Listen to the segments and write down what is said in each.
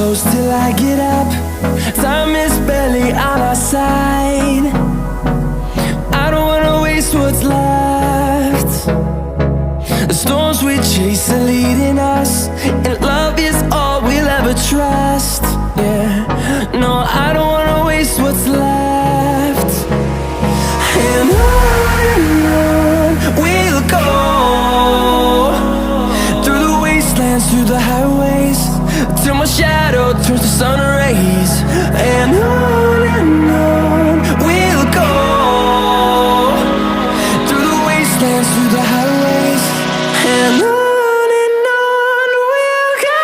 close till I get up. Time is barely on our side. I don't wanna waste what's left. The storms we chase are leading us, and love is all we'll ever trust. Yeah, no, I don't wanna waste what's left. And on we'll go, through the wastelands, through the highways, till my shadow turns to sun rays. And on we'll go, through the wastelands, through the highways, and on we'll go.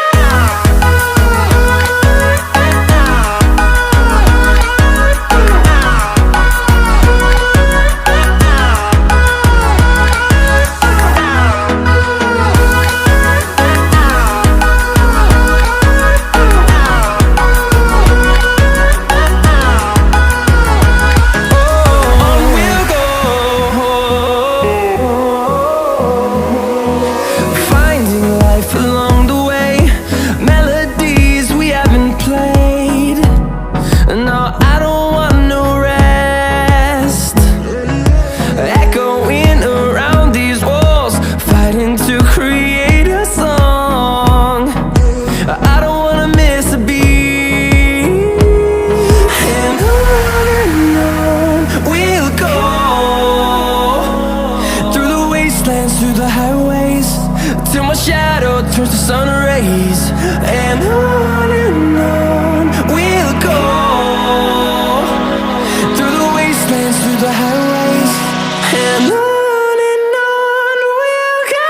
Through the highways, till my shadow turns to sun rays. And on we'll go, through the wastelands, through the highways, and on we'll go.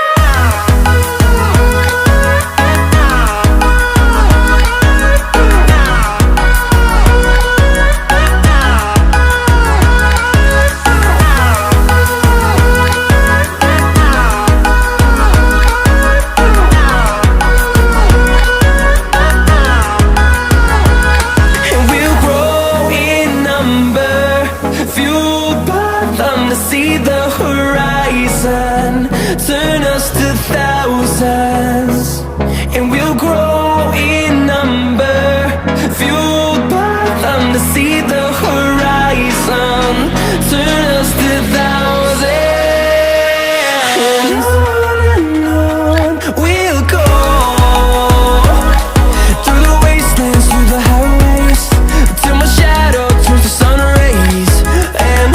See the horizon turn us to thousands, and we'll grow in number, fueled by them. To see the horizon turn us to thousands, and on we'll go, through the wastelands, through the highways, till my shadow turns to sun rays. And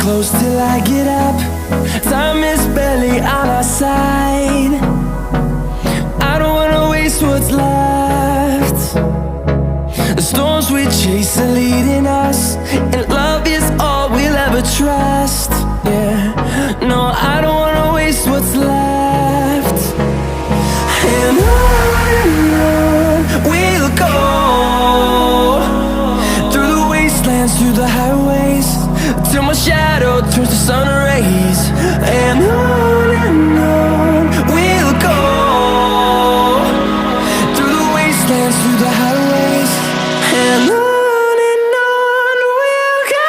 close till I get up. Time is barely on our side. I don't wanna waste what's left. The storms we chase are leading us, and love is all we'll ever trust. Yeah, no, I don't wanna waste what's left. And on we'll go, through the wastelands, through the highways, till my shadow turns to sun rays. And on we'll go, through the wastelands, through the highways, and on we'll go.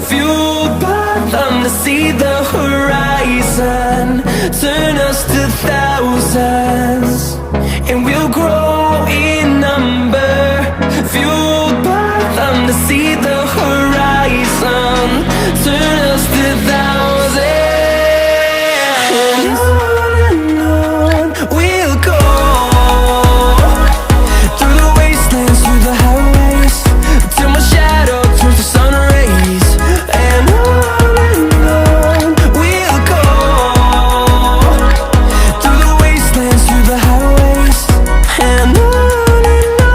fueled by them to see the horizon, turn us to thousands, and we'll grow in number, fueled by them to see the horizon, turn us to thousands, and on we'll go, through the wastelands, through the highways, till my shadow turns to sun rays, and on we'll go, through the wastelands, through the highways, and on we'll go.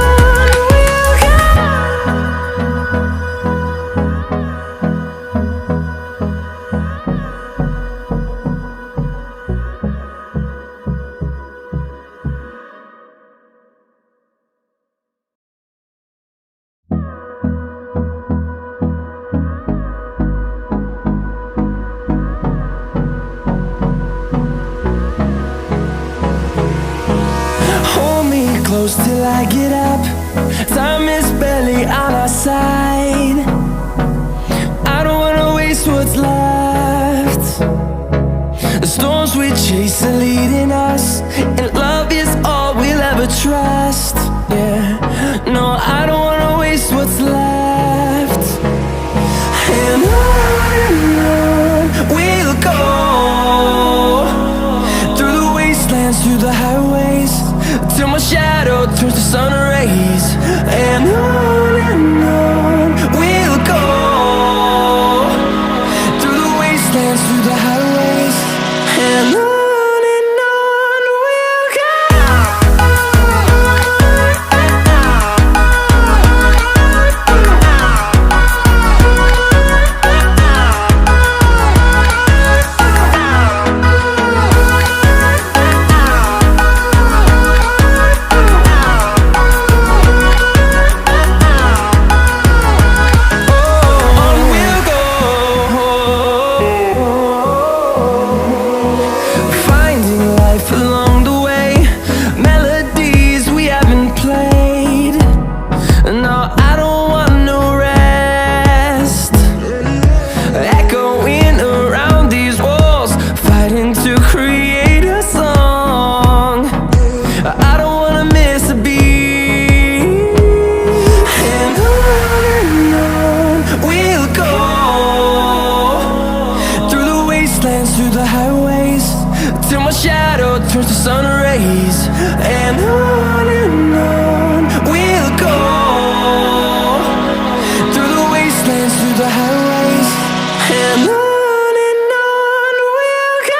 Hold me close till I get up. Time is barely on our side. I don't wanna waste what's left. The storms we chase are leading us, and love is all we'll ever trust. Yeah, no, I don't wanna waste what's left. And on we'll go, through the wastelands, through the highways, till my shadow turns to sun rays, and on we'll go, through the wastelands, through the highways, and on we'll go. Through the highways, till my shadow turns to sun rays, and on we'll go, through the wastelands, through the highways, and on we'll go.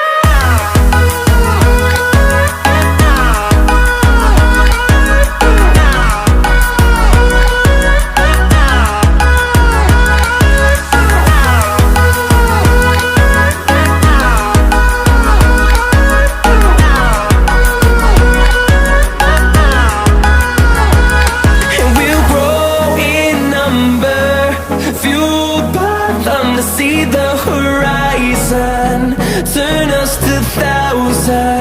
See the horizon, turn us to thousands.